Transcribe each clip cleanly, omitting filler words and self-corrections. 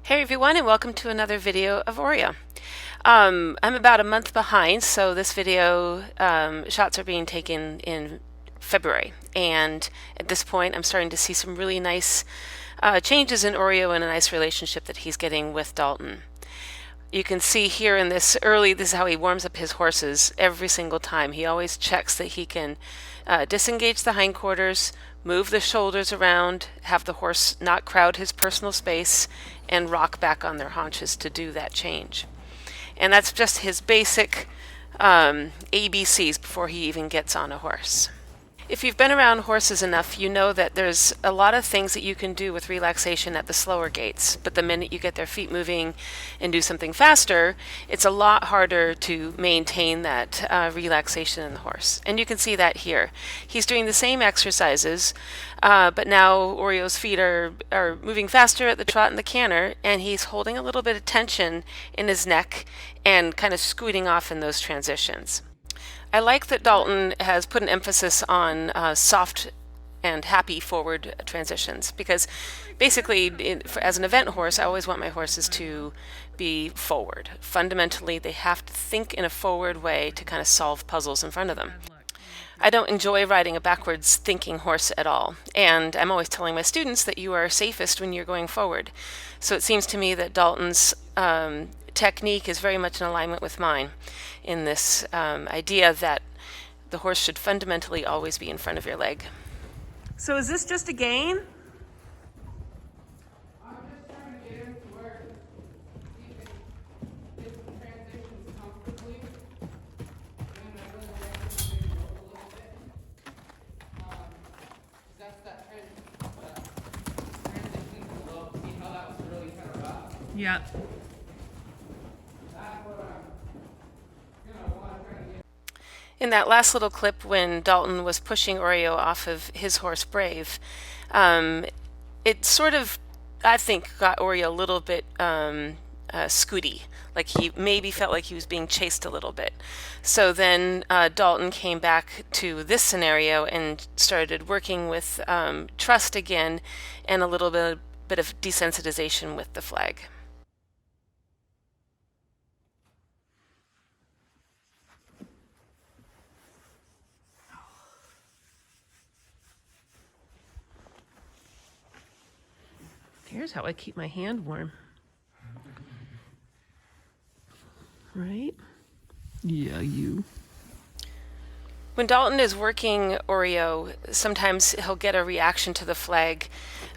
Hey everyone, and welcome to another video of Oreo. I'm about a month behind, so this video shots are being taken in February, and at this point I'm starting to see some really nice changes in Oreo and a nice relationship that he's getting with Dalton. You can see here in this is how he warms up his horses every single time. He always checks that he can disengage the hindquarters, move the shoulders around, have the horse not crowd his personal space, and rock back on their haunches to do that change. And that's just his basic ABCs before he even gets on a horse. If you've been around horses enough, you know that there's a lot of things that you can do with relaxation at the slower gaits, but the minute you get their feet moving and do something faster, it's a lot harder to maintain that relaxation in the horse. And you can see that here. He's doing the same exercises, but now Oreo's feet are moving faster at the trot and the canter, and he's holding a little bit of tension in his neck and kind of scooting off in those transitions. I like that Dalton has put an emphasis on soft and happy forward transitions because basically, as an event horse, I always want my horses to be forward. Fundamentally, they have to think in a forward way to kind of solve puzzles in front of them. I don't enjoy riding a backwards thinking horse at all, and I'm always telling my students that you are safest when you're going forward. So it seems to me that Dalton's technique is very much in alignment with mine in this idea that the horse should fundamentally always be in front of your leg. So is this just a gain? I'm just trying to get him to where he can get some transitions comfortably. And I really like him to maybe look a little bit. That's that transition below. See how that was really kind of rough? Yeah. In that last little clip when Dalton was pushing Oreo off of his horse Brave, it sort of, I think, got Oreo a little bit scooty. Like he maybe felt like he was being chased a little bit. So then Dalton came back to this scenario and started working with trust again and a little bit of desensitization with the flag. Here's how I keep my hand warm. Right? Yeah, you. When Dalton is working Oreo, sometimes he'll get a reaction to the flag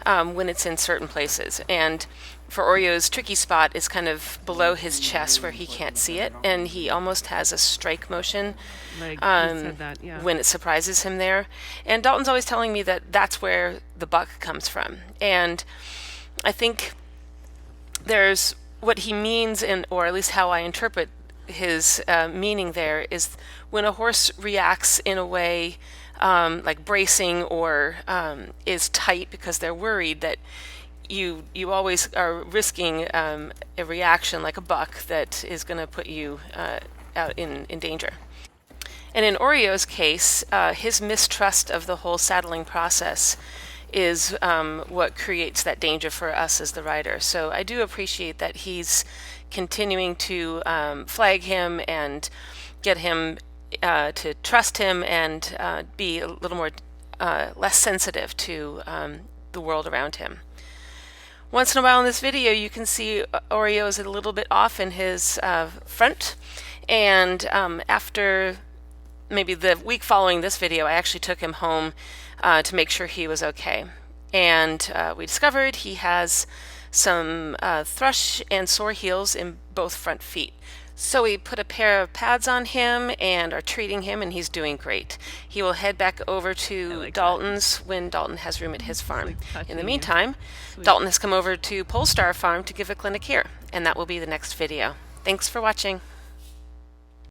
when it's in certain places. And for Oreo's tricky spot is kind of below his chest where he can't see it, and he almost has a strike motion when it surprises him there. And Dalton's always telling me that that's where the buck comes from. And I think there's what he means, or at least how I interpret his meaning there, is when a horse reacts in a way like bracing or is tight because they're worried, that you always are risking a reaction like a buck that is going to put you out in danger. And in Oreo's case, his mistrust of the whole saddling process is what creates that danger for us as the rider. So I do appreciate that he's continuing to flag him and get him to trust him and be a little more less sensitive to the world around him. Once in a while in this video you can see Oreo is a little bit off in his front, and after maybe the week following this video I actually took him home to make sure he was okay. And we discovered he has some thrush and sore heels in both front feet. So we put a pair of pads on him and are treating him, and he's doing great. He will head back over to Dalton's when Dalton has room at his farm. In the meantime, Dalton has come over to Polestar Farm to give a clinic here, and that will be the next video. Thanks for watching.